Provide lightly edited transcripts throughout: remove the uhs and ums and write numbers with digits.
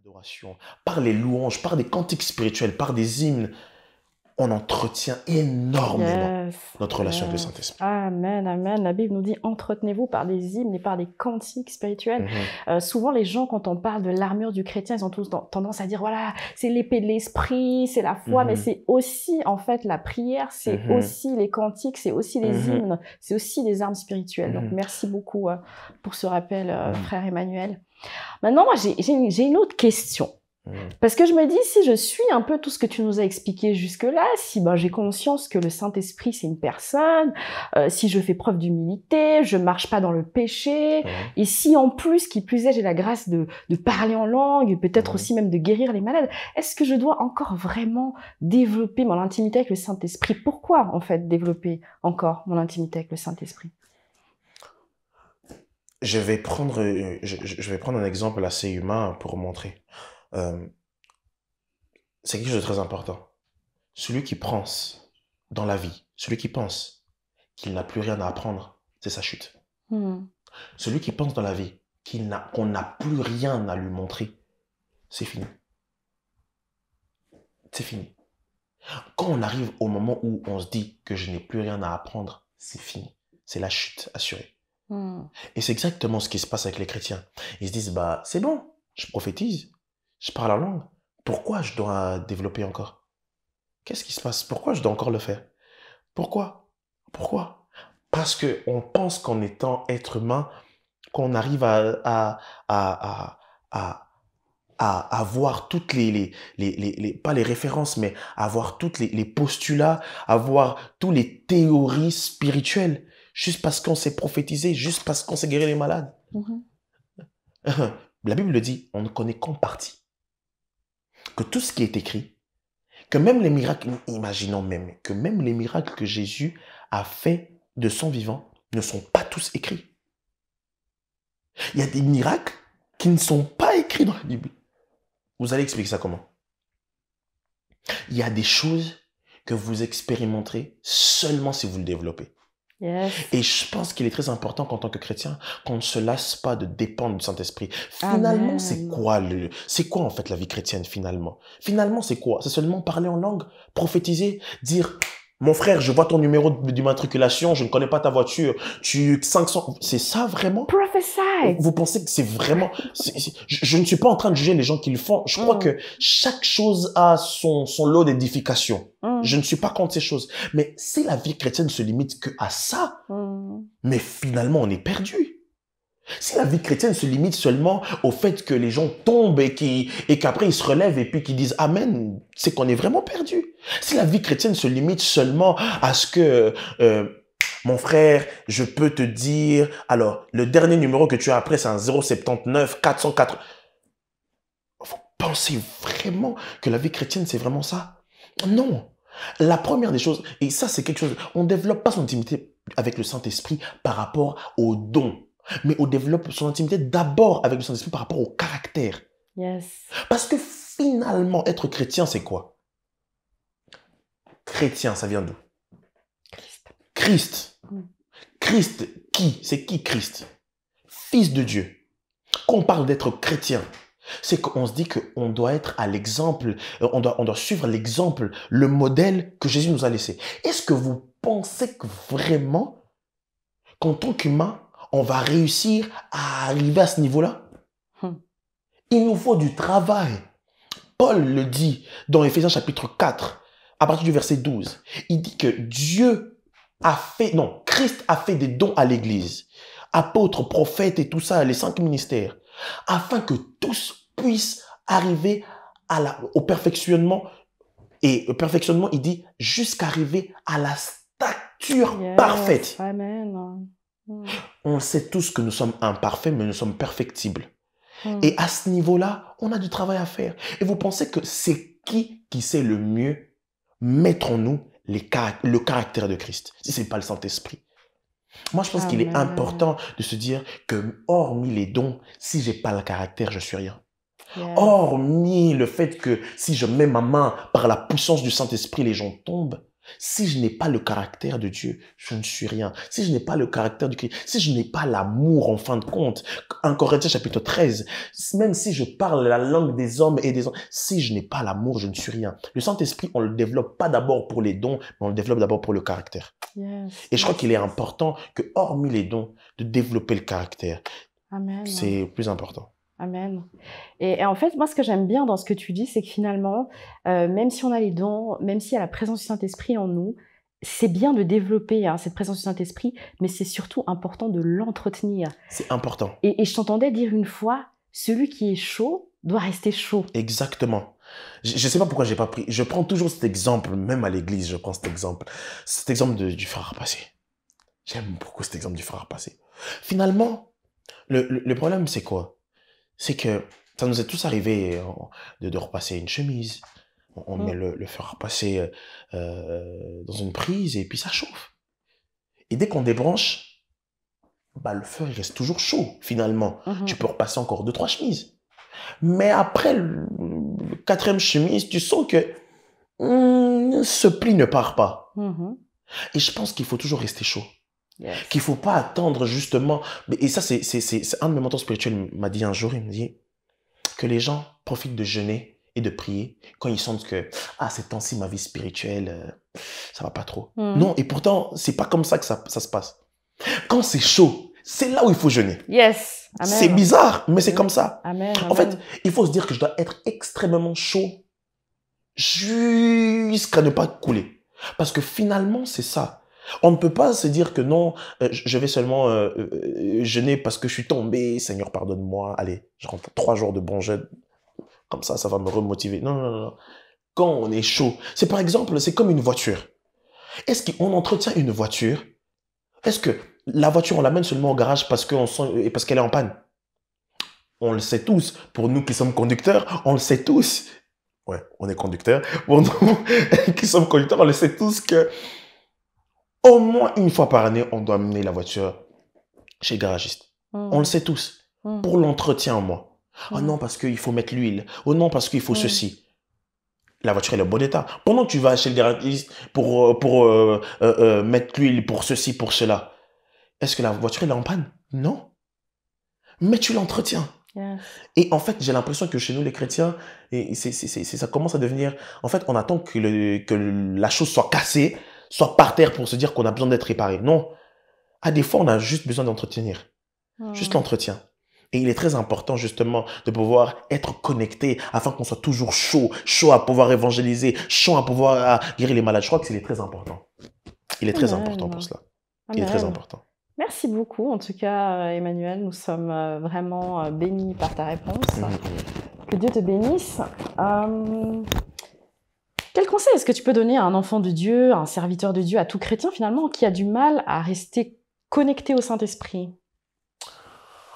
l'adoration, par les louanges, par des cantiques spirituels, par des hymnes, on entretient énormément Yes, notre relation avec le yes. Saint-Esprit. Amen, amen. La Bible nous dit entretenez-vous par des hymnes et par des cantiques spirituels. Mhm, Souvent, les gens, quand on parle de l'armure du chrétien, ils ont tous tendance à dire voilà, c'est l'épée de l'esprit, c'est la foi, mais mhm, c'est aussi en fait la prière, c'est mhm, aussi les cantiques, c'est aussi les mhm, hymnes, c'est aussi des armes spirituelles. Donc, mhm, merci beaucoup pour ce rappel, mhm, frère Emmanuel. Maintenant, moi, j'ai une autre question. mhm, Parce que je me dis, si je suis un peu tout ce que tu nous as expliqué jusque-là, si ben, j'ai conscience que le Saint-Esprit, c'est une personne, si je fais preuve d'humilité, je marche pas dans le péché, mhm, et si en plus, qui plus est, j'ai la grâce de parler en langue, peut-être mhm. aussi même de guérir les malades, est-ce que je dois encore vraiment développer mon intimité avec le Saint-Esprit? Pourquoi, en fait, développer encore mon intimité avec le Saint-Esprit? Je vais prendre un exemple assez humain pour montrer. Euh, c'est quelque chose de très important. Celui qui pense dans la vie, celui qui pense qu'il n'a plus rien à apprendre, c'est sa chute. Hmm. Celui qui pense dans la vie qu'on n'a plus rien à lui montrer, c'est fini. C'est fini. Quand on arrive au moment où on se dit que je n'ai plus rien à apprendre, c'est fini. C'est la chute assurée. Hmm. Et c'est exactement ce qui se passe avec les chrétiens. Ils se disent, bah, c'est bon, je prophétise, je parle la langue. Pourquoi je dois développer encore? Qu'est-ce qui se passe? Pourquoi je dois encore le faire? Pourquoi? Pourquoi? Parce qu'on pense qu'en étant être humain, qu'on arrive à, à, à avoir toutes pas les références, mais avoir toutes les postulats, avoir tous les théories spirituelles, juste parce qu'on s'est prophétisé, juste parce qu'on s'est guéri les malades. Mhm. La Bible le dit, on ne connaît qu'en partie. Que tout ce qui est écrit, que même les miracles, imaginons même, que même les miracles que Jésus a fait de son vivant ne sont pas tous écrits. Il y a des miracles qui ne sont pas écrits dans la Bible. Vous allez expliquer ça comment? Il y a des choses que vous expérimenterez seulement si vous le développez. Yes. Et je pense qu'il est très important qu'en tant que chrétien, qu'on ne se lasse pas de dépendre du Saint-Esprit. Finalement, Amen. c'est quoi en fait la vie chrétienne finalement? Finalement, c'est quoi? C'est seulement parler en langue, prophétiser, dire, mon frère, je vois ton numéro d'immatriculation, je ne connais pas ta voiture, tu 500, c'est ça vraiment? Prophesy. Vous pensez que c'est vraiment... je ne suis pas en train de juger les gens qui le font. Je crois Mm. que chaque chose a son lot d'édification. Mm. Je ne suis pas contre ces choses. Mais si la vie chrétienne se limite que à ça, Mm. mais finalement, on est perdu. Si la vie chrétienne se limite seulement au fait que les gens tombent et qu'après ils se relèvent et puis qu'ils disent Amen, c'est qu'on est vraiment perdu. Si la vie chrétienne se limite seulement à ce que... mon frère, je peux te dire, alors, le dernier numéro que tu as après, c'est un 079 404. Vous pensez vraiment que la vie chrétienne, c'est vraiment ça? Non. La première des choses, et ça, c'est quelque chose, on ne développe pas son intimité avec le Saint-Esprit par rapport aux dons, mais on développe son intimité d'abord avec le Saint-Esprit par rapport au caractère. Yes. Parce que finalement, être chrétien, c'est quoi? Chrétien, ça vient d'où? Christ. Christ. Mm. Christ, qui? C'est qui Christ? Fils de Dieu. Quand on parle d'être chrétien, c'est qu'on se dit qu'on doit être à l'exemple, on doit suivre l'exemple, le modèle que Jésus nous a laissé. Est-ce que vous pensez que vraiment, qu'en tant qu'humain, on va réussir à arriver à ce niveau-là? Mm. Il nous faut du travail. Paul le dit dans Éphésiens chapitre 4, à partir du verset 12. Il dit que Christ a fait des dons à l'Église, apôtres, prophètes et tout ça, les 5 ministères, afin que tous puissent arriver au perfectionnement. Et le perfectionnement, il dit, jusqu'à arriver à la stature Yes. parfaite. Amen. Mm. On sait tous que nous sommes imparfaits, mais nous sommes perfectibles. Mm. Et à ce niveau-là, on a du travail à faire. Et vous pensez que c'est qui sait le mieux mettre en nous le caractère de Christ, si ce n'est pas le Saint-Esprit? Moi, je pense qu'il est Amen. important de se dire que, hormis les dons, si j'ai pas le caractère, je suis rien. Yes. Hormis le fait que si je mets ma main par la puissance du Saint-Esprit, les gens tombent, Si je n'ai pas le caractère de Dieu, je ne suis rien. Si je n'ai pas le caractère du Christ, si je n'ai pas l'amour en fin de compte, 1 Corinthiens chapitre 13, même si je parle la langue des hommes et des hommes, si je n'ai pas l'amour, je ne suis rien. Le Saint-Esprit, on le développe pas d'abord pour les dons, mais on le développe d'abord pour le caractère. Yes, Et je crois qu'il est important que, hormis les dons, de développer le caractère. Amen. C'est plus important. Amen. Et en fait, moi, ce que j'aime bien dans ce que tu dis, c'est que finalement, même si on a les dons, même s'il y a la présence du Saint-Esprit en nous, c'est bien de développer cette présence du Saint-Esprit, mais c'est surtout important de l'entretenir. C'est important. Et je t'entendais dire une fois, celui qui est chaud doit rester chaud. Exactement. Je ne sais pas pourquoi j'ai pas pris. Je prends toujours cet exemple, même à l'église, je prends cet exemple. Cet exemple du frère passé. J'aime beaucoup cet exemple du frère passé. Finalement, le problème, c'est quoi? C'est que ça nous est tous arrivé de repasser une chemise. On met le fer à repasser dans une prise et puis ça chauffe. Et dès qu'on débranche, bah, le feu il reste toujours chaud finalement. Tu peux repasser encore 2-3 chemises. Mais après le 4e chemise, tu sens que ce pli ne part pas. Et je pense qu'il faut toujours rester chaud. Yes. Qu'il ne faut pas attendre justement. Et ça, c'est un de mes mentors spirituels m'a dit un jour, il me dit que les gens profitent de jeûner et de prier quand ils sentent que ces temps-ci, ma vie spirituelle, ça va pas trop. Non, et pourtant, c'est pas comme ça que ça se passe. Quand c'est chaud, c'est là où il faut jeûner. Yes. Amen. C'est bizarre, mais c'est comme ça. Amen. En fait, il faut se dire que je dois être extrêmement chaud jusqu'à ne pas couler. Parce que finalement, c'est ça. On ne peut pas se dire que non, je vais seulement jeûner parce que je suis tombé, Seigneur, pardonne-moi, allez, je rentre 3 jours de bon jeûne, comme ça va me remotiver. Non, non, non. Quand on est chaud, c'est par exemple, c'est comme une voiture. Est-ce qu'on entretient une voiture? Est-ce que la voiture, on l'amène seulement au garage parce qu'elle est en panne? On le sait tous. Pour nous qui sommes conducteurs, on le sait tous. Ouais, on est conducteurs. Pour nous qui sommes conducteurs, on le sait tous que au moins une fois par année, on doit amener la voiture chez le garagiste. On le sait tous. Pour l'entretien, au moins. Oh non, parce qu'il faut mettre l'huile. Oh non, parce qu'il faut ceci. La voiture est en bon état. Pendant que tu vas chez le garagiste pour mettre l'huile, pour ceci, pour cela, est-ce que la voiture est en panne? Non. Mais tu l'entretiens. Yes. Et en fait, j'ai l'impression que chez nous, les chrétiens, ça commence à devenir... En fait, on attend que la chose soit cassée, soit par terre pour se dire qu'on a besoin d'être réparé. Non. À des fois, on a juste besoin d'entretenir. Juste l'entretien. Et il est très important, justement, de pouvoir être connecté afin qu'on soit toujours chaud à pouvoir évangéliser, chaud à pouvoir guérir les malades. Je crois que c'est très important. Il est très important pour cela. Il est très important. Merci beaucoup. En tout cas, Emmanuel, nous sommes vraiment bénis par ta réponse. Que Dieu te bénisse. Quel conseil est-ce que tu peux donner à un enfant de Dieu, à un serviteur de Dieu, à tout chrétien finalement, qui a du mal à rester connecté au Saint-Esprit?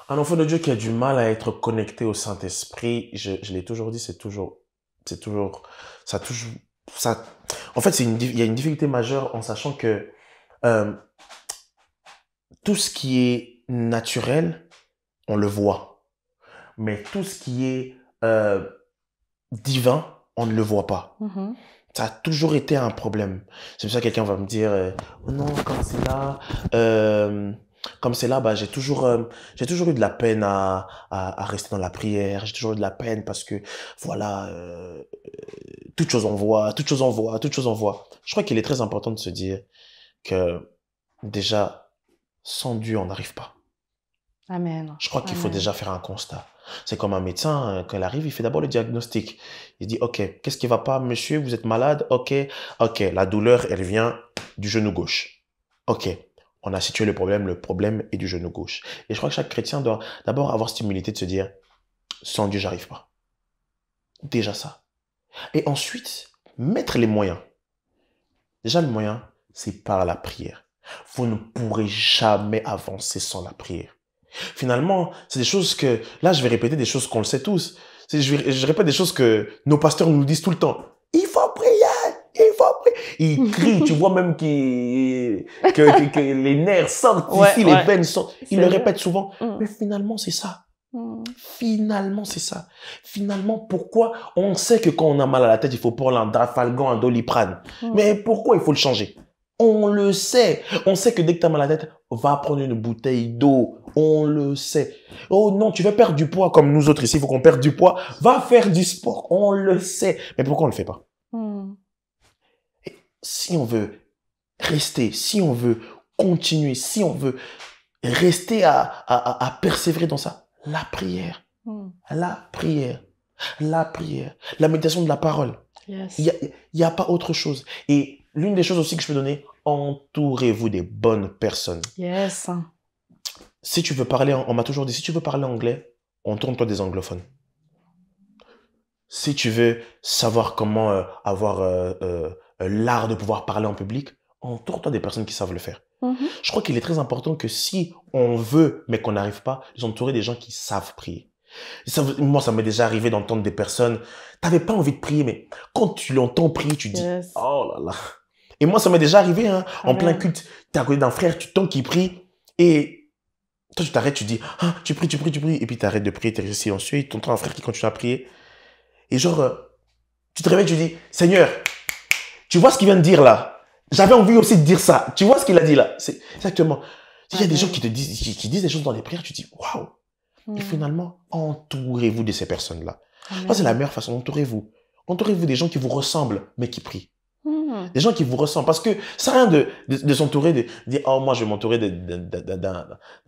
Un enfant de Dieu qui a du mal à être connecté au Saint-Esprit, je l'ai toujours dit, ça touche, en fait, il y a une difficulté majeure en sachant que tout ce qui est naturel, on le voit. Mais tout ce qui est divin, on ne le voit pas. Ça a toujours été un problème. C'est pour ça que quelqu'un va me dire oh non, comme c'est là, bah, j'ai toujours eu de la peine à rester dans la prière. J'ai toujours eu de la peine parce que, voilà, toute chose on voit. Je crois qu'il est très important de se dire que, déjà, sans Dieu, on n'arrive pas. Amen. Je crois qu'il faut déjà faire un constat. C'est comme un médecin, quand il arrive, il fait d'abord le diagnostic. Il dit, OK, qu'est-ce qui va pas, monsieur? Vous êtes malade? OK, la douleur, elle vient du genou gauche. OK. On a situé le problème est du genou gauche. Et je crois que chaque chrétien doit d'abord avoir cette humilité de se dire, sans Dieu, j'arrive pas. Déjà ça. Et ensuite, mettre les moyens. Déjà, le moyen, c'est par la prière. Vous ne pourrez jamais avancer sans la prière. Finalement, c'est des choses que, là, je vais répéter des choses qu'on le sait tous. Je répète des choses que nos pasteurs nous disent tout le temps. Il faut prier. Ils crient, tu vois même que les nerfs sortent ici, les veines sortent. Ils le répètent souvent. Mais finalement, c'est ça. Finalement, c'est ça. Finalement, pourquoi on sait que quand on a mal à la tête, il faut prendre un Dafalgan, un Doliprane. Mais pourquoi il faut le changer? On le sait. On sait que dès que tu as mal à la tête, va prendre une bouteille d'eau. On le sait. Oh non, tu veux perdre du poids comme nous autres ici, il faut qu'on perde du poids. Va faire du sport. On le sait. Mais pourquoi on ne le fait pas? Et si on veut rester, si on veut continuer, si on veut rester à persévérer dans ça, la prière. La prière. La prière. La méditation de la parole. Yes. Il y a pas autre chose. Et l'une des choses aussi que je peux donner, entourez-vous des bonnes personnes. Yes. Si tu veux parler, on m'a toujours dit, si tu veux parler anglais, entoure-toi des anglophones. Si tu veux savoir comment avoir l'art de pouvoir parler en public, entoure-toi des personnes qui savent le faire. Je crois qu'il est très important que si on veut, mais qu'on n'arrive pas, s'entourer des gens qui savent prier. Moi, ça m'est déjà arrivé d'entendre des personnes, t'avais pas envie de prier, mais quand tu l'entends prier, tu dis, Yes. oh là là. Et moi, ça m'est déjà arrivé, hein, en plein culte, t'es à côté d'un frère, tu t'entends qu'il prie, et toi, tu t'arrêtes, tu dis, ah, tu pries, et puis t'arrêtes de prier, t'es silencieux, et tu entends un frère qui continue à prier. Et genre, tu te réveilles, tu dis, Seigneur, tu vois ce qu'il vient de dire là? J'avais envie aussi de dire ça. Tu vois ce qu'il a dit là? C'est exactement. Il y a des gens qui te disent, qui disent des choses dans les prières, tu dis, waouh. Et finalement, entourez-vous de ces personnes-là. Ça, c'est la meilleure façon. Entourez-vous. Entourez-vous des gens qui vous ressemblent, mais qui prient. Des gens qui vous ressemblent. Parce que ça n'a rien de s'entourer, de dire, oh, moi, je vais m'entourer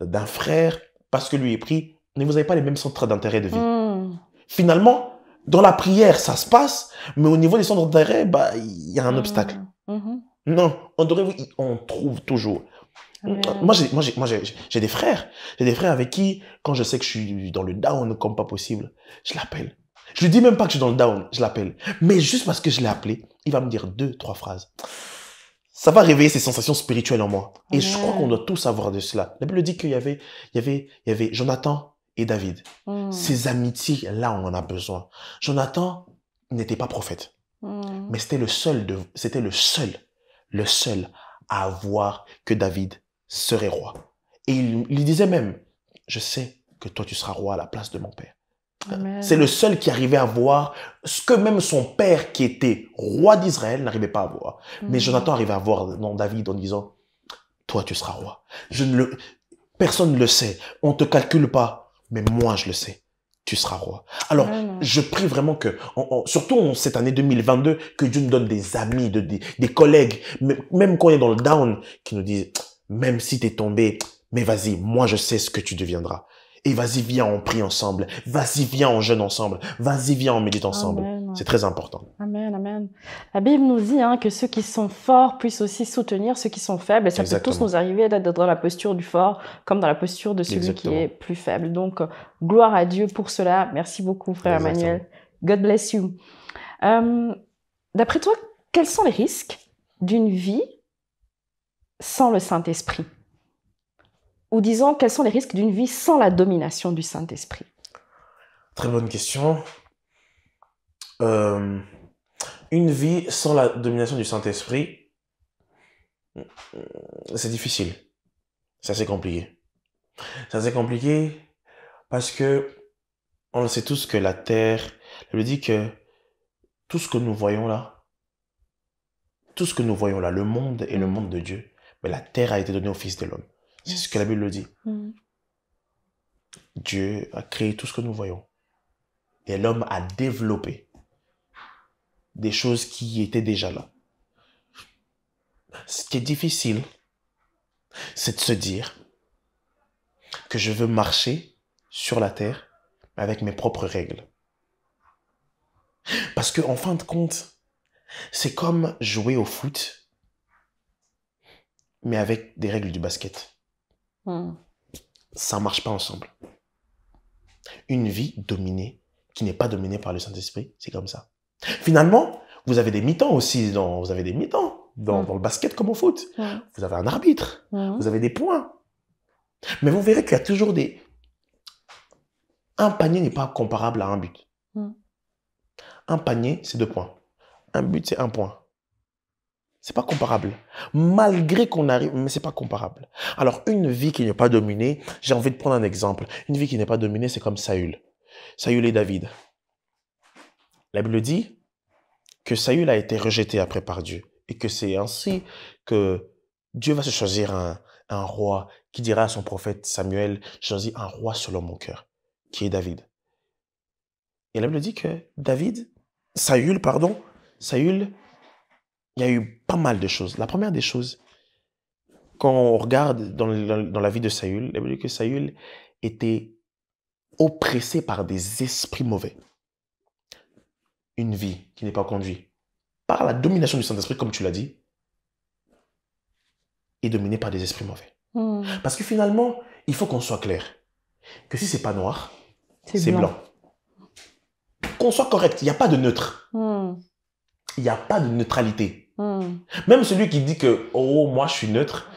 d'un frère parce que lui est prie. Mais vous n'avez pas les mêmes centres d'intérêt de vie. Finalement, dans la prière, ça se passe, mais au niveau des centres d'intérêt, bah, il y a un obstacle. Non, entourez-vous, on trouve toujours. Moi, j'ai des frères. J'ai des frères avec qui, quand je sais que je suis dans le down comme pas possible, je l'appelle. Je lui dis même pas que je suis dans le down, je l'appelle. Mais juste parce que je l'ai appelé, il va me dire 2-3 phrases. Ça va réveiller ces sensations spirituelles en moi. Et je crois qu'on doit tous avoir de cela. La Bible dit qu'il y avait Jonathan et David. Ces amitiés-là, on en a besoin. Jonathan n'était pas prophète. Mais c'était le seul à voir que David serait roi. Et il disait même, je sais que toi tu seras roi à la place de mon père. C'est le seul qui arrivait à voir ce que même son père qui était roi d'Israël n'arrivait pas à voir. Mais Jonathan arrivait à voir dans David en disant, toi tu seras roi. Personne ne le sait, on ne te calcule pas, mais moi je le sais. Tu seras roi. Alors, je prie vraiment que, surtout en cette année 2022, que Dieu nous donne des amis, des collègues, même quand on est dans le down, qui nous disent, même si tu es tombé, mais vas-y, moi je sais ce que tu deviendras. Et vas-y, viens, on prie ensemble. Vas-y, viens, on jeûne ensemble. Vas-y, viens, on médite ensemble. C'est très important. Amen, amen. La Bible nous dit que ceux qui sont forts puissent aussi soutenir ceux qui sont faibles. Et ça peut tous nous arriver d'être dans la posture du fort, comme dans la posture de celui qui est plus faible. Donc, gloire à Dieu pour cela. Merci beaucoup, frère Emmanuel. God bless you. D'après toi, quels sont les risques d'une vie sans le Saint-Esprit? Ou disons, quels sont les risques d'une vie sans la domination du Saint-Esprit? Très bonne question. Une vie sans la domination du Saint-Esprit, c'est difficile. C'est assez compliqué. C'est assez compliqué parce que on le sait tous que la terre, elle dit que tout ce que nous voyons là, le monde est le monde de Dieu, mais la terre a été donnée au Fils de l'homme. C'est ce que la Bible dit. Dieu a créé tout ce que nous voyons. Et l'homme a développé des choses qui étaient déjà là. Ce qui est difficile, c'est de se dire que je veux marcher sur la terre avec mes propres règles. Parce que, en fin de compte, c'est comme jouer au foot, mais avec des règles du basket. Ça ne marche pas ensemble. Une vie dominée, qui n'est pas dominée par le Saint-Esprit, c'est comme ça. Finalement, vous avez des mi-temps aussi, dans le basket comme au foot. Vous avez un arbitre, vous avez des points. Mais vous verrez qu'il y a toujours un panier n'est pas comparable à un but. Un panier, c'est 2 points. Un but, c'est 1 point. C'est pas comparable. Malgré qu'on arrive, mais c'est pas comparable. Alors, une vie qui n'est pas dominée, j'ai envie de prendre un exemple. Une vie qui n'est pas dominée, c'est comme Saül. Saül et David. La Bible dit que Saül a été rejeté après par Dieu et que c'est ainsi que Dieu va se choisir un roi qui dira à son prophète Samuel, choisis un roi selon mon cœur, qui est David. Et la Bible dit que Saül, il y a eu pas mal de choses. La première des choses, quand on regarde dans la vie de Saül, la Bible dit que Saül était oppressé par des esprits mauvais. Une vie qui n'est pas conduite par la domination du Saint-Esprit, comme tu l'as dit, est dominée par des esprits mauvais. Parce que finalement, il faut qu'on soit clair. Que si c'est pas noir, c'est blanc. Qu'on soit correct, il n'y a pas de neutre. Il n'y a pas de neutralité. Même celui qui dit que, oh, moi je suis neutre,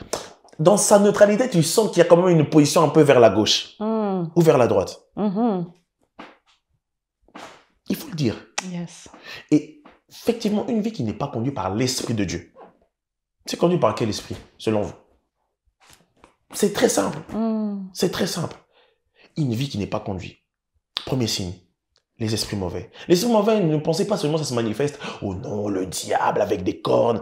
dans sa neutralité, tu sens qu'il y a quand même une position un peu vers la gauche ou vers la droite. Il faut le dire. Yes. Et effectivement, une vie qui n'est pas conduite par l'Esprit de Dieu, c'est conduit par quel esprit, selon vous? C'est très simple. C'est très simple. Une vie qui n'est pas conduite. Premier signe, les esprits mauvais. Les esprits mauvais, ne pensez pas seulement que ça se manifeste. Oh non, le diable avec des cornes.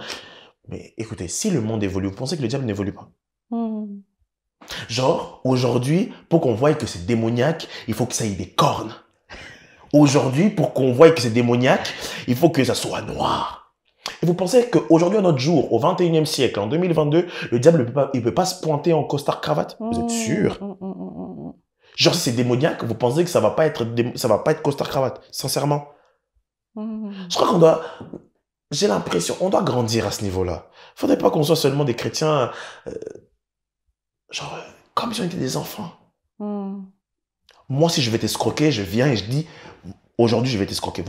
Mais écoutez, si le monde évolue, vous pensez que le diable n'évolue pas? Genre, aujourd'hui, pour qu'on voie que c'est démoniaque, il faut que ça ait des cornes. Aujourd'hui, pour qu'on voie que c'est démoniaque, il faut que ça soit noir. Et vous pensez qu'aujourd'hui, à notre jour, au 21e siècle, en 2022, le diable ne peut pas se pointer en costard-cravate? Vous êtes sûr? Genre, si c'est démoniaque, vous pensez que ça va pas être costard-cravate? Sincèrement. Je crois qu'on doit... J'ai l'impression, on doit grandir à ce niveau-là. Faudrait pas qu'on soit seulement des chrétiens... genre, comme si on était des enfants. Moi, si je vais t'escroquer, je viens et je dis... Aujourd'hui, je vais t'escroquer.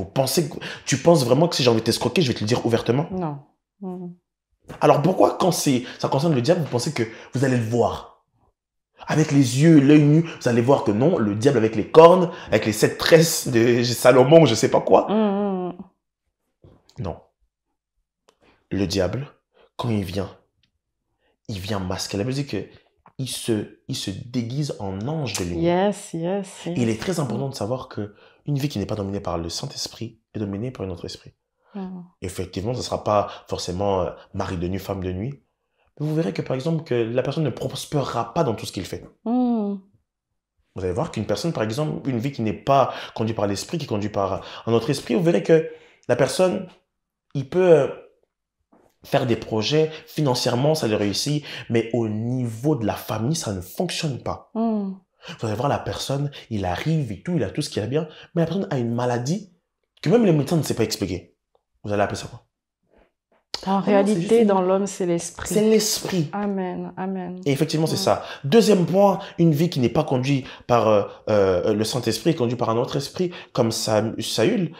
Tu penses vraiment que si j'ai envie de t'escroquer, je vais te le dire ouvertement? Non. Alors pourquoi, quand ça concerne le diable, vous pensez que vous allez le voir? Avec les yeux, l'œil nu, vous allez voir que non, le diable avec les cornes, avec les 7 tresses de Salomon, je sais pas quoi. Non. Le diable, quand il vient masquer. La musique, il se déguise en ange de lumière. Yes. Il est très important de savoir que une vie qui n'est pas dominée par le Saint-Esprit est dominée par un autre esprit. Effectivement, ce ne sera pas forcément mari de nuit, femme de nuit. Mais vous verrez que, par exemple, que la personne ne prospérera pas dans tout ce qu'il fait. Vous allez voir qu'une personne, par exemple, une vie qui n'est pas conduite par l'esprit, qui est conduite par un autre esprit, vous verrez que la personne, il peut faire des projets, financièrement, ça lui réussit, mais au niveau de la famille, ça ne fonctionne pas. Vous allez voir la personne, il arrive et tout, il a tout ce qui est bien, mais la personne a une maladie que même les médecins ne savent pas expliquer. Vous allez appeler ça quoi? En réalité, dans l'homme, c'est l'esprit. C'est l'esprit. Amen. Et effectivement, c'est ça. Deuxième point, une vie qui n'est pas conduite par le Saint-Esprit, conduite par un autre esprit, comme Saül,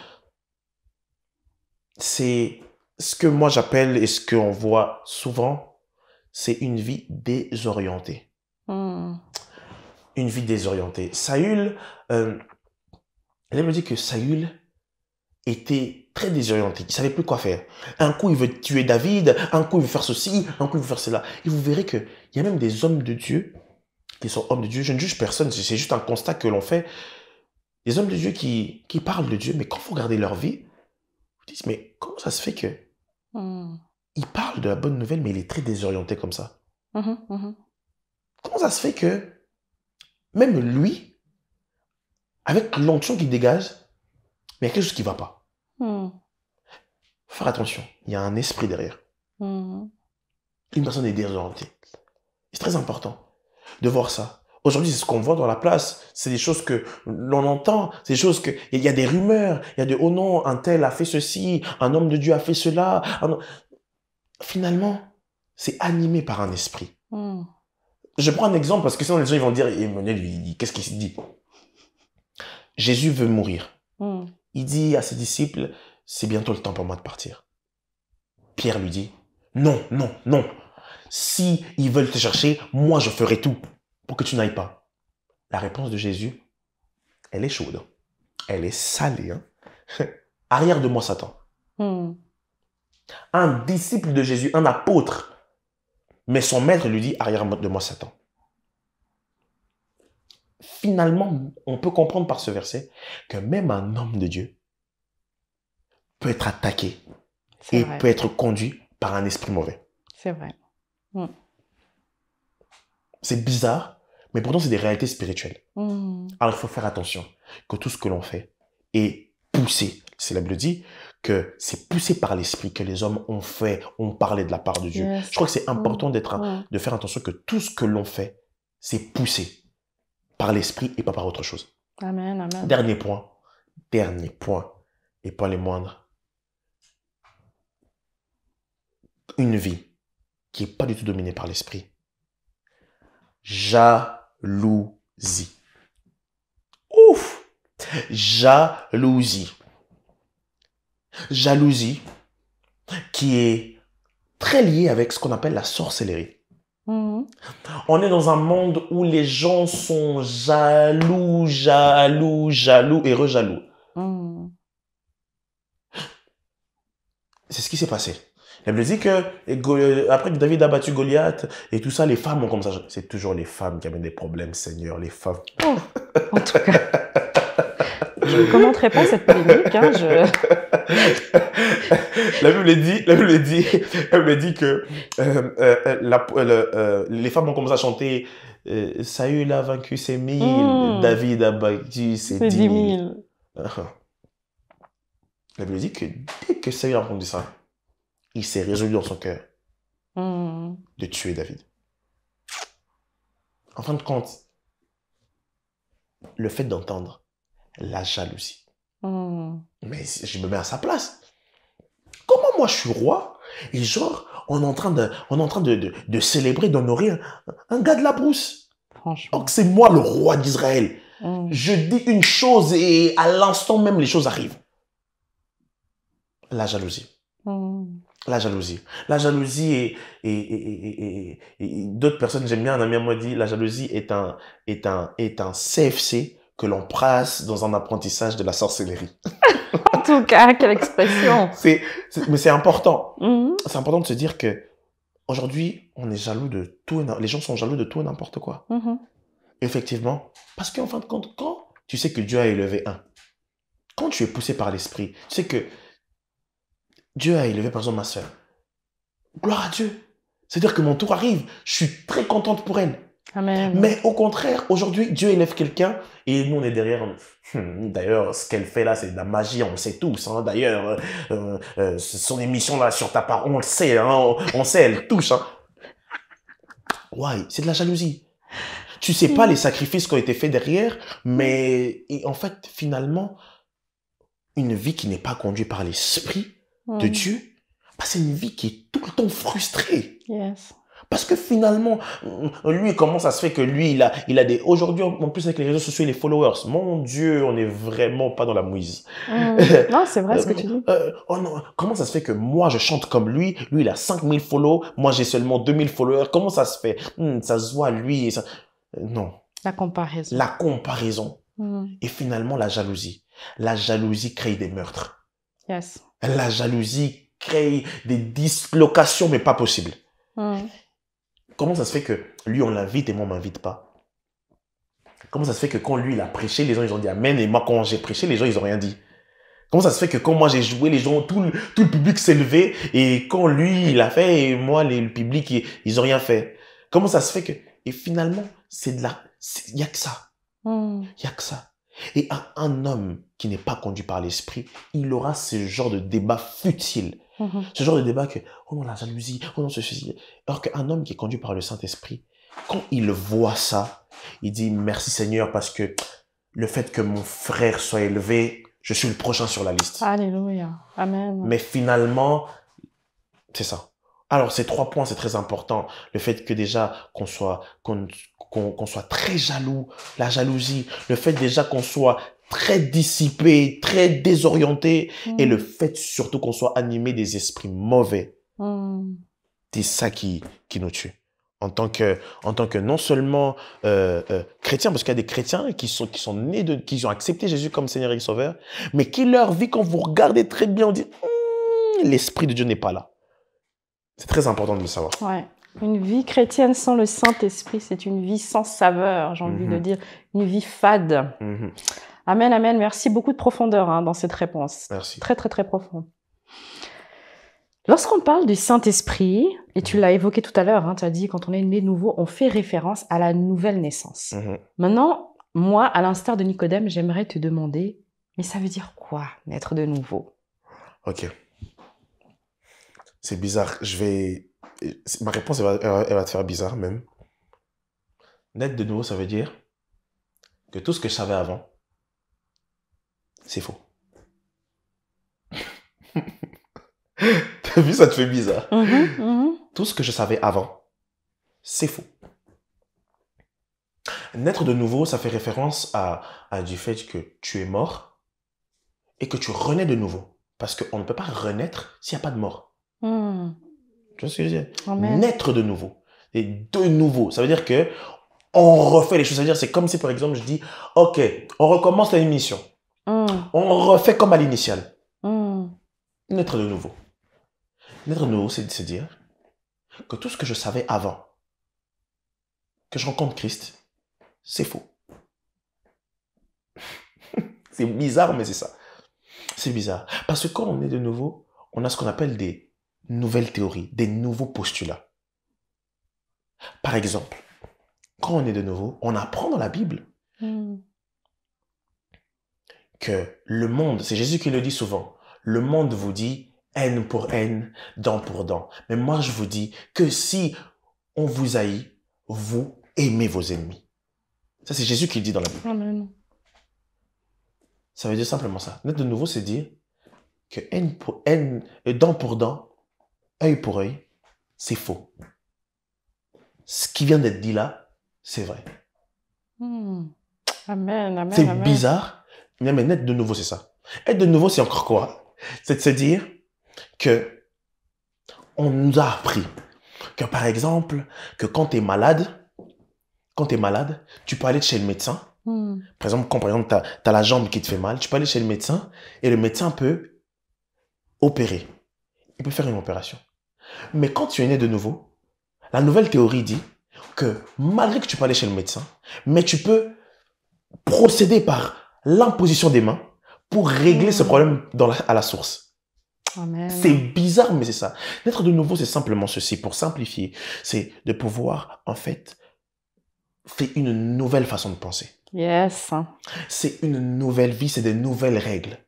c'est ce que moi j'appelle et ce qu'on voit souvent, c'est une vie désorientée. Une vie désorientée. Saül, elle me dit que Saül était très désorienté. Il ne savait plus quoi faire. Un coup, il veut tuer David. Un coup, il veut faire ceci. Un coup, il veut faire cela. Et vous verrez qu'il y a même des hommes de Dieu qui sont hommes de Dieu. Je ne juge personne. C'est juste un constat que l'on fait. Des hommes de Dieu qui parlent de Dieu. Mais quand vous regardez leur vie, vous vous dites, mais comment ça se fait que il parle de la bonne nouvelle, mais il est très désorienté comme ça? Comment ça se fait que même lui, avec l'onction qu'il dégage, mais il y a quelque chose qui ne va pas? Faire attention, il y a un esprit derrière. Une personne est désorientée. C'est très important de voir ça. Aujourd'hui, c'est ce qu'on voit dans la place. C'est des choses que l'on entend. C'est des choses que... Il y a des rumeurs. Il y a des... Oh non, un tel a fait ceci. Un homme de Dieu a fait cela. Finalement, c'est animé par un esprit. Je prends un exemple parce que sinon les gens ils vont dire, Emmanuel, qu'est-ce qu'il se dit? Jésus veut mourir. Il dit à ses disciples, c'est bientôt le temps pour moi de partir. Pierre lui dit, non. Si ils veulent te chercher, moi je ferai tout pour que tu n'ailles pas. La réponse de Jésus, elle est chaude. Elle est salée. Arrière de moi, Satan. Un disciple de Jésus, un apôtre. Mais son maître lui dit, arrière de moi, Satan. Finalement, on peut comprendre par ce verset que même un homme de Dieu peut être attaqué et peut être conduit par un esprit mauvais. C'est vrai. Mm. C'est bizarre, mais pourtant c'est des réalités spirituelles. Mm. Alors il faut faire attention que tout ce que l'on fait est poussé. C'est la Bible dit que c'est poussé par l'esprit que les hommes ont parlé de la part de Dieu. Yes. Je crois que c'est important de faire attention que tout ce que l'on fait, c'est poussé par l'esprit et pas par autre chose. Amen, amen. Dernier point, et pas les moindres. Une vie qui n'est pas du tout dominée par l'esprit. Jalousie. Ouf! Jalousie. Jalousie qui est très liée avec ce qu'on appelle la sorcellerie. Mm-hmm. On est dans un monde où les gens sont jaloux et rejaloux. Mm. C'est ce qui s'est passé. La Bible dit que après que David a battu Goliath et tout ça, les femmes ont comme ça. C'est toujours les femmes qui amènent des problèmes, Seigneur, les femmes. Oh, en tout cas, je ne commenterai pas cette polémique. Hein, La Bible dit que les femmes ont commencé à chanter Saül a vaincu ses 1000, David a battu ses 10 000. La Bible dit que dès que Saül a entendu ça, il s'est résolu dans son cœur de tuer David. En fin de compte, le fait d'entendre la jalousie. Mais je me mets à sa place. Comment moi je suis roi et genre on est en train de célébrer, d'honorer un gars de la brousse. Franchement. Donc c'est moi le roi d'Israël. Je dis une chose et à l'instant même les choses arrivent. La jalousie. La jalousie. La jalousie et d'autres personnes, j'aime bien, un ami à moi dit, la jalousie est un CFC que l'on passe dans un apprentissage de la sorcellerie. En tout cas, quelle expression. Mais c'est important. C'est important de se dire que aujourd'hui, on est jaloux de tout. Les gens sont jaloux de tout et n'importe quoi. Effectivement. Parce qu'en fin de compte, quand tu sais que Dieu a élevé un, quand tu es poussé par l'esprit, tu sais que Dieu a élevé par exemple ma soeur. Gloire à Dieu. C'est-à-dire que mon tour arrive. Je suis très contente pour elle. Amen. Mais au contraire, aujourd'hui, Dieu élève quelqu'un et nous, on est derrière. D'ailleurs, ce qu'elle fait là, c'est de la magie, on le sait tous. Hein. D'ailleurs, son émission là sur ta part, on le sait, hein, on sait, elle touche. Hein. Ouais, c'est de la jalousie. Tu sais pas les sacrifices qui ont été faits derrière, mais en fait, finalement, une vie qui n'est pas conduite par l'esprit de Dieu, bah, c'est une vie qui est tout le temps frustrée. Yes. Parce que finalement, lui, comment ça se fait que lui, il a des... Aujourd'hui, en plus avec les réseaux sociaux et les followers, mon Dieu, on n'est vraiment pas dans la mouise. Non, c'est vrai ce que tu dis. Oh non, comment ça se fait que moi, je chante comme lui il a 5000 follow, moi, j'ai seulement 2000 followers. Comment ça se fait? Ça se voit, lui... Ça... Non. La comparaison. La comparaison. Et finalement, la jalousie. La jalousie crée des meurtres. Yes. La jalousie crée des dislocations, mais pas possibles. Comment ça se fait que lui, on l'invite et moi, on m'invite pas? Comment ça se fait que quand lui, il a prêché, les gens, ils ont dit Amen, et moi, quand j'ai prêché, les gens, ils ont rien dit? Comment ça se fait que quand moi, j'ai joué, les gens, tout le public s'est levé, et quand lui, il a fait, et moi, le public, ils ont rien fait? Comment ça se fait que... Et finalement, il y a que ça. Il y a que ça. Et un homme qui n'est pas conduit par l'esprit, il aura ce genre de débat futile. Ce genre de débat que, oh non, la jalousie, oh non, ceci. Alors qu'un homme qui est conduit par le Saint-Esprit, quand il voit ça, il dit merci Seigneur parce que le fait que mon frère soit élevé, je suis le prochain sur la liste. Alléluia. Amen. Mais finalement, c'est ça. Alors, ces 3 points, c'est très important. Le fait que déjà, qu'on soit très jaloux, la jalousie, le fait déjà qu'on soit très dissipé, très désorienté, et le fait surtout qu'on soit animé des esprits mauvais. C'est ça qui nous tue. En tant que non seulement chrétiens, parce qu'il y a des chrétiens qui sont nés qui ont accepté Jésus comme Seigneur et Sauveur, mais qui leur vie, quand vous regardez très bien, on dit l'Esprit de Dieu n'est pas là. C'est très important de le savoir. Ouais. Une vie chrétienne sans le Saint-Esprit, c'est une vie sans saveur, j'ai envie de dire, une vie fade. Amen, amen. Merci, beaucoup de profondeur dans cette réponse. Merci. Très, très, très profonde. Lorsqu'on parle du Saint-Esprit, et tu l'as évoqué tout à l'heure, tu as dit quand on est né de nouveau, on fait référence à la nouvelle naissance. Maintenant, moi, à l'instar de Nicodème, j'aimerais te demander, mais ça veut dire quoi, naître de nouveau? Ok. C'est bizarre. Ma réponse, elle va te faire bizarre même. Naître de nouveau, ça veut dire que tout ce que je savais avant, c'est faux. T'as vu, ça te fait bizarre. Tout ce que je savais avant, c'est faux. Naître de nouveau, ça fait référence à du fait que tu es mort et que tu renais de nouveau. Parce qu'on ne peut pas renaître s'il n'y a pas de mort. Tu vois ce que je veux dire? Amen. Naître de nouveau. Et de nouveau, ça veut dire que on refait les choses. Ça veut dire c'est comme si, par exemple, je dis, OK, on recommence l'émission. On refait comme à l'initiale. Naître de nouveau. Naître de nouveau, c'est de se dire que tout ce que je savais avant, que je rencontre Christ, c'est faux. C'est bizarre, mais c'est ça. C'est bizarre. Parce que quand on est de nouveau, on a ce qu'on appelle des nouvelles théories, des nouveaux postulats. Par exemple, quand on est de nouveau, on apprend dans la Bible que le monde, c'est Jésus qui le dit souvent, le monde vous dit haine pour haine, dent pour dent. Mais moi, je vous dis que si on vous haït, vous aimez vos ennemis. Ça, c'est Jésus qui le dit dans la Bible. Amen. Ça veut dire simplement ça. Naître de nouveau, c'est dire que haine pour haine, dent pour dent, œil pour œil, c'est faux. Ce qui vient d'être dit là, c'est vrai. Amen, amen, C'est amen. bizarre, mais naître de nouveau, c'est ça. Être de nouveau, c'est encore quoi? C'est de se dire que on nous a appris que, par exemple, que quand tu es malade, tu peux aller chez le médecin. Par exemple, quand tu as la jambe qui te fait mal, tu peux aller chez le médecin et le médecin peut opérer. Il peut faire une opération. Mais quand tu es né de nouveau, la nouvelle théorie dit que malgré que tu peux aller chez le médecin, mais tu peux procéder par l'imposition des mains pour régler ce problème à la source. Amen. C'est bizarre, mais c'est ça. Naître de nouveau, c'est simplement ceci. Pour simplifier, c'est de pouvoir, en fait, faire une nouvelle façon de penser. Yes. C'est une nouvelle vie, c'est des nouvelles règles.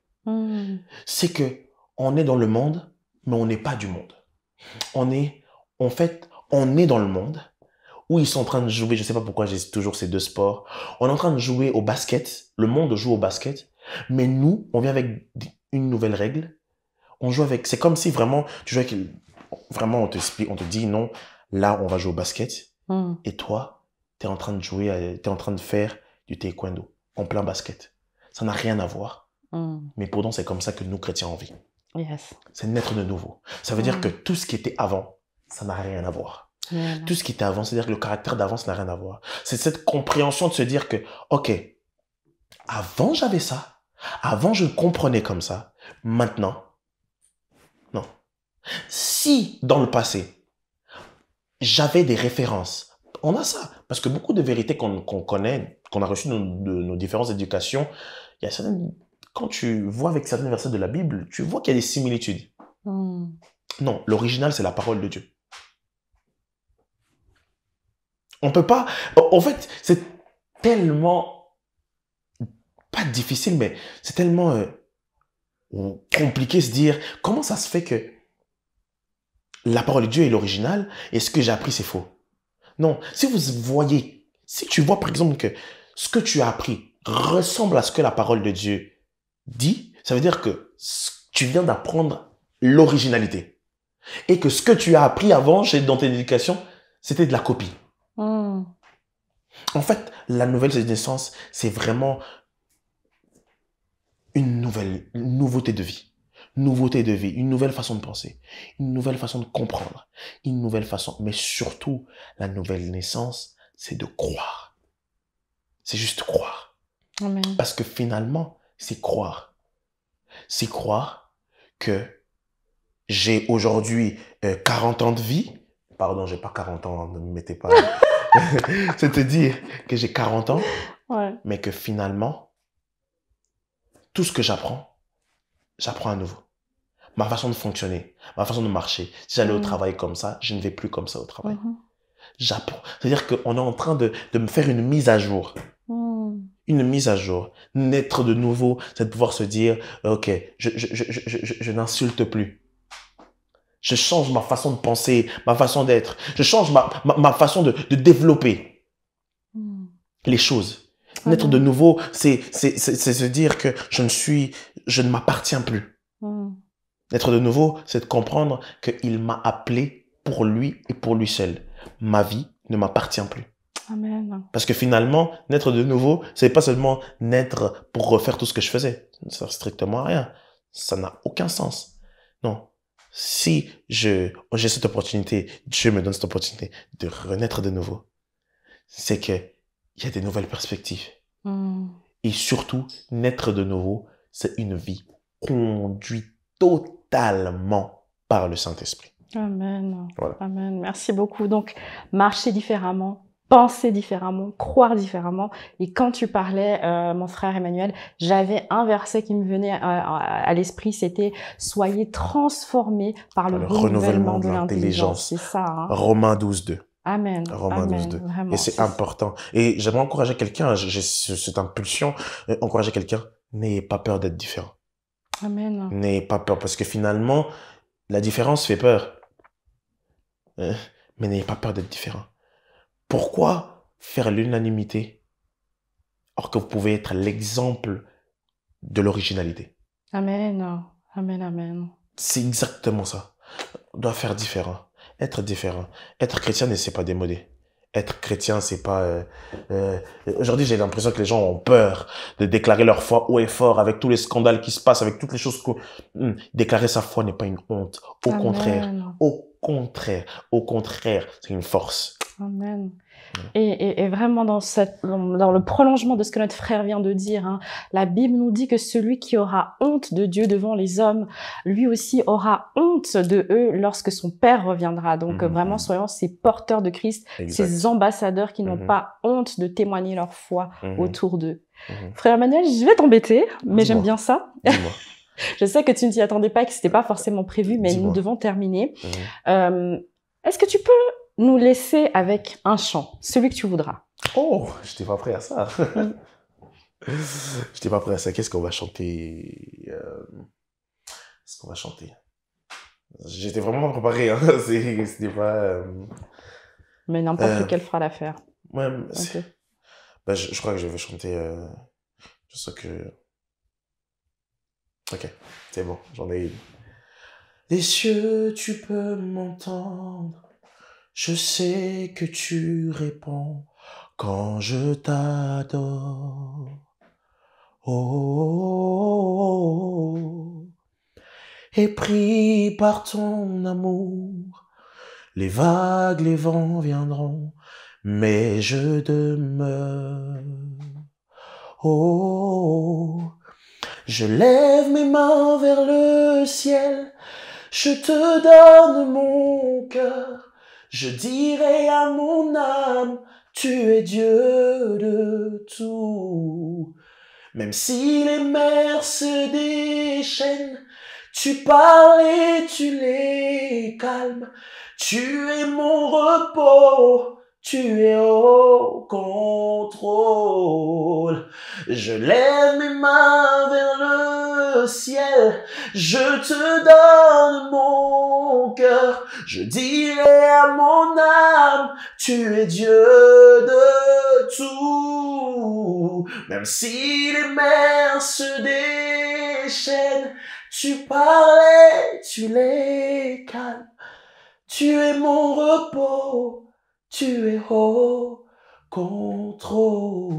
C'est que on est dans le monde, mais on n'est pas du monde. On est dans le monde où ils sont en train de jouer, je ne sais pas pourquoi j'ai toujours ces deux sports. On est en train de jouer au basket, le monde joue au basket, mais nous, on vient avec une nouvelle règle. On joue avec, c'est comme si vraiment, tu joues avec, vraiment on te dit non, là on va jouer au basket, et toi, tu es en train de jouer, tu es en train de faire du taekwondo, en plein basket. Ça n'a rien à voir, mais pourtant c'est comme ça que nous chrétiens on vit. Yes. C'est naître de nouveau. Ça veut dire que tout ce qui était avant, ça n'a rien à voir. Tout ce qui était avant, c'est-à-dire que le caractère d'avant, ça n'a rien à voir. C'est cette compréhension de se dire que, ok, avant j'avais ça, avant je comprenais comme ça, maintenant, non. Si dans le passé, j'avais des références, on a ça, parce que beaucoup de vérités qu'on connaît, qu'on a reçues de nos différentes éducations, il y a certaines, quand tu vois avec certains versets de la Bible, tu vois qu'il y a des similitudes. Non, l'original, c'est la parole de Dieu. On peut pas... En fait, c'est tellement... Pas difficile, mais c'est tellement compliqué de se dire comment ça se fait que la parole de Dieu est l'original et ce que j'ai appris, c'est faux. Non, si vous voyez, si tu vois par exemple que ce que tu as appris ressemble à ce que la parole de Dieu dit, ça veut dire que tu viens d'apprendre l'originalité. Et que ce que tu as appris avant dans tes éducations, c'était de la copie. En fait, la nouvelle naissance, c'est vraiment une nouveauté de vie. Nouveauté de vie, une nouvelle façon de penser, une nouvelle façon de comprendre, une nouvelle façon. Mais surtout, la nouvelle naissance, c'est de croire. C'est juste croire. Amen. Parce que finalement, c'est croire. C'est croire que j'ai aujourd'hui 40 ans de vie. Pardon, j'ai pas 40 ans, ne me mettez pas. C'est-à-dire que j'ai 40 ans, Ouais. mais que finalement, tout ce que j'apprends à nouveau. Ma façon de fonctionner, ma façon de marcher. Si j'allais au travail comme ça, je ne vais plus comme ça au travail. J'apprends. C'est-à-dire qu'on est en train de me faire une mise à jour. Une mise à jour. Naître de nouveau, c'est de pouvoir se dire, OK, je n'insulte plus. Je change ma façon de penser, ma façon d'être. Je change ma façon de développer les choses. Naître de nouveau, c'est se dire que je ne m'appartiens plus. Naître de nouveau, c'est de comprendre qu'il m'a appelé pour lui et pour lui seul. Ma vie ne m'appartient plus. Amen. Parce que finalement, naître de nouveau, c'est pas seulement naître pour refaire tout ce que je faisais. Ça ne sert strictement à rien. Ça n'a aucun sens. Non. Si j'ai cette opportunité, Dieu me donne cette opportunité de renaître de nouveau, c'est que il y a des nouvelles perspectives. Et surtout, naître de nouveau, c'est une vie conduite totalement par le Saint-Esprit. Amen. Voilà. Amen. Merci beaucoup. Donc, marcher différemment, penser différemment, croire différemment. Et quand tu parlais, mon frère Emmanuel, j'avais un verset qui me venait à l'esprit, c'était « Soyez transformés par le renouvellement de l'intelligence ». C'est ça. Hein. Romains 12:2. Amen. Romains 12:2. Vraiment. Et c'est important. Et j'aimerais encourager quelqu'un, j'ai cette impulsion, encourager quelqu'un, n'ayez pas peur d'être différent. Amen. N'ayez pas peur, parce que finalement, la différence fait peur. Mais n'ayez pas peur d'être différent. Pourquoi faire l'unanimité alors que vous pouvez être l'exemple de l'originalité? Amen. Amen, amen. C'est exactement ça. On doit faire différent. Être différent. Être chrétien, c'est pas démodé. Être chrétien, c'est pas... Aujourd'hui, j'ai l'impression que les gens ont peur de déclarer leur foi haut et fort avec tous les scandales qui se passent, avec toutes les choses que... Déclarer sa foi n'est pas une honte. Au contraire, c'est une force. Amen. Et vraiment dans le prolongement de ce que notre frère vient de dire, hein, la Bible nous dit que celui qui aura honte de Dieu devant les hommes, lui aussi aura honte de eux lorsque son Père reviendra. Donc vraiment, soyons ces porteurs de Christ, ces ambassadeurs qui n'ont pas honte de témoigner leur foi autour d'eux. Frère Emmanuel, je vais t'embêter, mais j'aime bien ça. Je sais que tu ne t'y attendais pas et que c'était pas forcément prévu, mais nous devons terminer. Est-ce que tu peux nous laisser avec un chant, celui que tu voudras? Oh, je n'étais pas prêt à ça. Je n'étais pas prêt à ça. Qu'est-ce qu'on va chanter? Qu'est-ce qu'on va chanter? J'étais vraiment pas préparé. Hein. C'était pas... Mais n'importe lequel fera l'affaire. Ouais, okay. Ben, je crois que je vais chanter... Je sais que... Ok, c'est bon, j'en ai une. Les cieux, tu peux m'entendre. Je sais que tu réponds quand je t'adore. Oh, et pris par ton amour, les vagues, les vents viendront, mais je demeure. Oh, je lève mes mains vers le ciel, je te donne mon cœur. Je dirai à mon âme, tu es Dieu de tout. Même si les mers se déchaînent, tu parles et tu les calmes. Tu es mon repos, tu es au contrôle. Je lève mes mains vers le ciel, je te donne mon cœur. Je dirai à mon âme, tu es Dieu de tout. Même si les mers se déchaînent, tu parles et tu les calmes. Tu es mon repos, tu es au contrôle.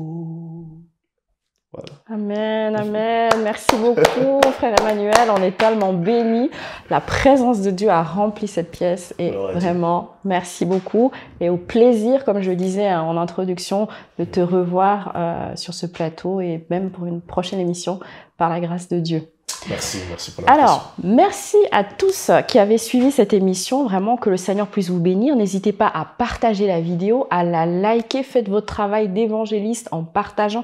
Voilà. Amen, amen. Merci beaucoup, frère Emmanuel. On est tellement bénis. La présence de Dieu a rempli cette pièce et vraiment, merci beaucoup. Et au plaisir, comme je le disais en introduction, de te revoir sur ce plateau et même pour une prochaine émission par la grâce de Dieu. Merci pour l'invitation. Alors, merci à tous qui avez suivi cette émission. Vraiment, que le Seigneur puisse vous bénir. N'hésitez pas à partager la vidéo, à la liker. Faites votre travail d'évangéliste en partageant.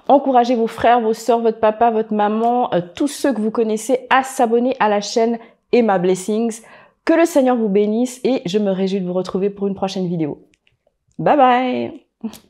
Encouragez vos frères, vos sœurs, votre papa, votre maman, tous ceux que vous connaissez à s'abonner à la chaîne Emma Blessings. Que le Seigneur vous bénisse et je me réjouis de vous retrouver pour une prochaine vidéo. Bye bye!